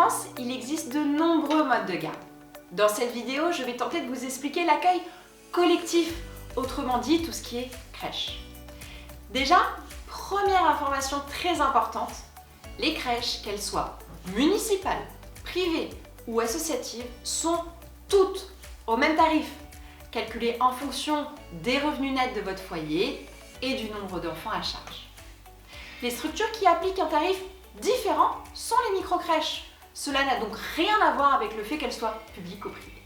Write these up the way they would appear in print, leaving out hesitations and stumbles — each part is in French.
France, il existe de nombreux modes de garde. Dans cette vidéo, je vais tenter de vous expliquer l'accueil collectif, autrement dit tout ce qui est crèche. Déjà, première information très importante, les crèches, qu'elles soient municipales, privées ou associatives, sont toutes au même tarif, calculé en fonction des revenus nets de votre foyer et du nombre d'enfants à charge. Les structures qui appliquent un tarif différent sont les micro-crèches. Cela n'a donc rien à voir avec le fait qu'elles soient publiques ou privées.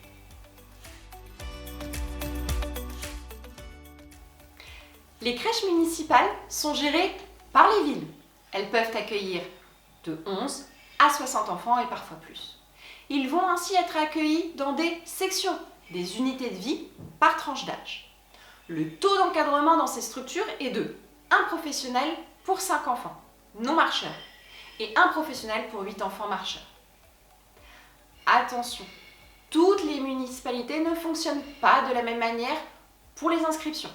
Les crèches municipales sont gérées par les villes. Elles peuvent accueillir de 11 à 60 enfants et parfois plus. Ils vont ainsi être accueillis dans des sections, des unités de vie par tranche d'âge. Le taux d'encadrement dans ces structures est de 1 professionnel pour 5 enfants non marcheurs et 1 professionnel pour 8 enfants marcheurs. Attention, toutes les municipalités ne fonctionnent pas de la même manière pour les inscriptions.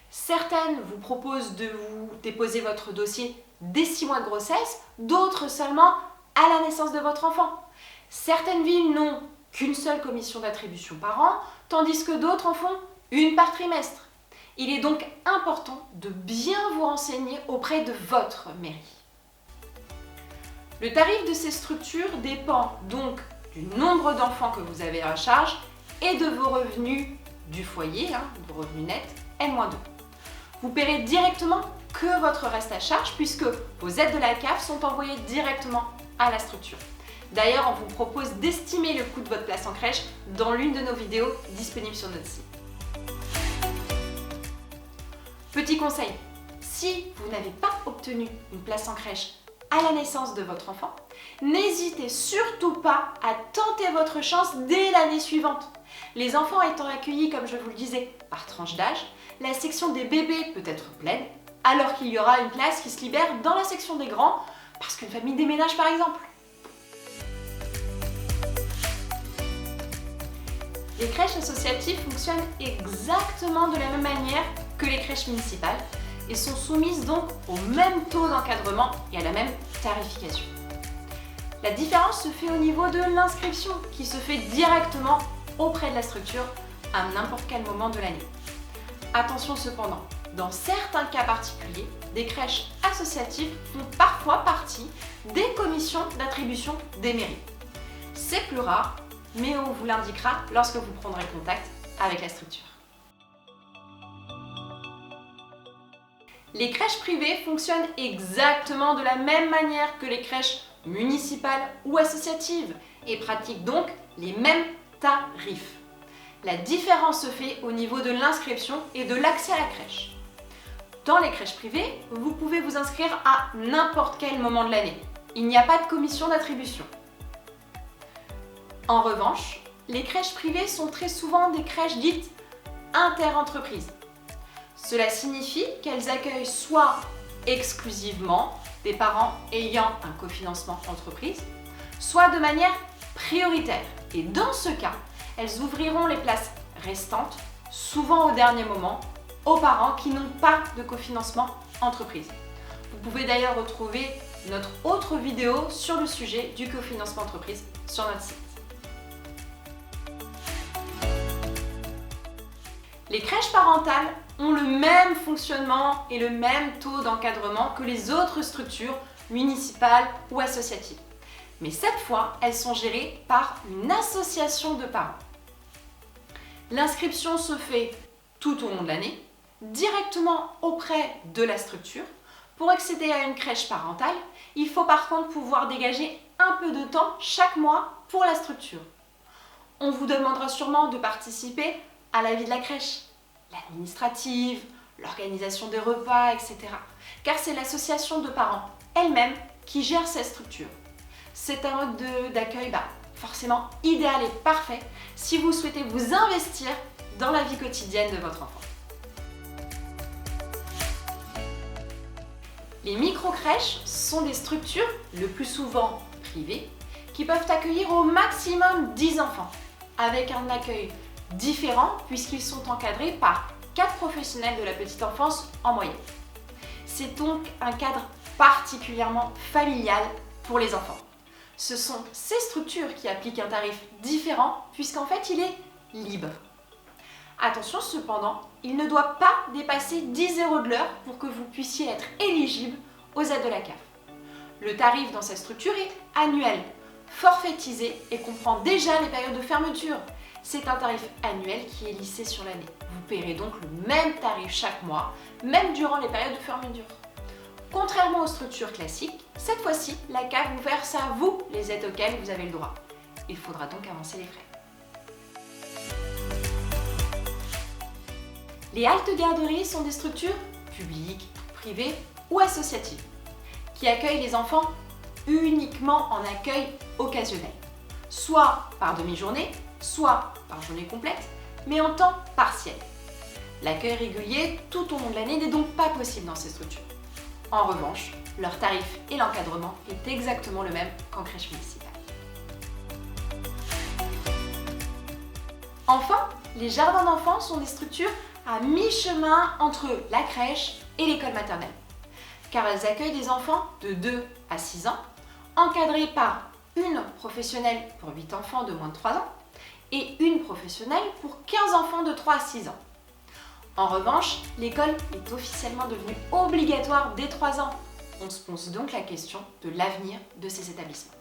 Certaines vous proposent de vous déposer votre dossier dès 6 mois de grossesse, d'autres seulement à la naissance de votre enfant. Certaines villes n'ont qu'une seule commission d'attribution par an, tandis que d'autres en font une par trimestre. Il est donc important de bien vous renseigner auprès de votre mairie. Le tarif de ces structures dépend donc du nombre d'enfants que vous avez à charge et de vos revenus du foyer, de revenus nets, N-2. Vous paierez directement que votre reste à charge puisque vos aides de la CAF sont envoyées directement à la structure. D'ailleurs, on vous propose d'estimer le coût de votre place en crèche dans l'une de nos vidéos disponibles sur notre site. Petit conseil, si vous n'avez pas obtenu une place en crèche à la naissance de votre enfant, n'hésitez surtout pas à tenter votre chance dès l'année suivante. Les enfants étant accueillis, comme je vous le disais, par tranche d'âge, la section des bébés peut être pleine, alors qu'il y aura une place qui se libère dans la section des grands, parce qu'une famille déménage par exemple. Les crèches associatives fonctionnent exactement de la même manière que les crèches municipales et sont soumises donc au même taux d'encadrement et à la même tarification. La différence se fait au niveau de l'inscription qui se fait directement auprès de la structure à n'importe quel moment de l'année. Attention cependant, dans certains cas particuliers, des crèches associatives font parfois partie des commissions d'attribution des mairies. C'est plus rare, mais on vous l'indiquera lorsque vous prendrez contact avec la structure. Les crèches privées fonctionnent exactement de la même manière que les crèches municipales ou associatives et pratiquent donc les mêmes tarifs. La différence se fait au niveau de l'inscription et de l'accès à la crèche. Dans les crèches privées, vous pouvez vous inscrire à n'importe quel moment de l'année. Il n'y a pas de commission d'attribution. En revanche, les crèches privées sont très souvent des crèches dites interentreprises. Cela signifie qu'elles accueillent soit exclusivement des parents ayant un cofinancement entreprise, soit de manière prioritaire. Et dans ce cas, elles ouvriront les places restantes, souvent au dernier moment, aux parents qui n'ont pas de cofinancement entreprise. Vous pouvez d'ailleurs retrouver notre autre vidéo sur le sujet du cofinancement entreprise sur notre site. Les crèches parentales ont le même fonctionnement et le même taux d'encadrement que les autres structures municipales ou associatives. Mais cette fois, elles sont gérées par une association de parents. L'inscription se fait tout au long de l'année, directement auprès de la structure. Pour accéder à une crèche parentale, il faut par contre pouvoir dégager un peu de temps chaque mois pour la structure. On vous demandera sûrement de participer à la vie de la crèche, l'administrative, l'organisation des repas, etc. Car c'est l'association de parents elle-même qui gère cette structure. C'est un mode d'accueil forcément idéal et parfait si vous souhaitez vous investir dans la vie quotidienne de votre enfant. Les micro-crèches sont des structures, le plus souvent privées, qui peuvent accueillir au maximum 10 enfants, avec un accueil différent puisqu'ils sont encadrés par 4 professionnels de la petite enfance en moyenne. C'est donc un cadre particulièrement familial pour les enfants. Ce sont ces structures qui appliquent un tarif différent puisqu'en fait il est libre. Attention cependant, il ne doit pas dépasser 10 € de l'heure pour que vous puissiez être éligible aux aides de la CAF. Le tarif dans cette structure est annuel, forfaitisé et comprend déjà les périodes de fermeture. C'est un tarif annuel qui est lissé sur l'année. Vous paierez donc le même tarif chaque mois, même durant les périodes de fermeture. Contrairement aux structures classiques, cette fois-ci, la CAF vous verse à vous les aides auxquelles vous avez le droit. Il faudra donc avancer les frais. Les haltes-garderies sont des structures publiques, privées ou associatives qui accueillent les enfants uniquement en accueil occasionnel, soit par demi-journée, soit par journée complète, mais en temps partiel. L'accueil régulier tout au long de l'année n'est donc pas possible dans ces structures. En revanche, leur tarif et l'encadrement est exactement le même qu'en crèche municipale. Enfin, les jardins d'enfants sont des structures à mi-chemin entre la crèche et l'école maternelle, car elles accueillent des enfants de 2 à 6 ans, encadrés par une professionnelle pour 8 enfants de moins de 3 ans et une professionnelle pour 15 enfants de 3 à 6 ans. En revanche, l'école est officiellement devenue obligatoire dès 3 ans. On se pose donc la question de l'avenir de ces établissements.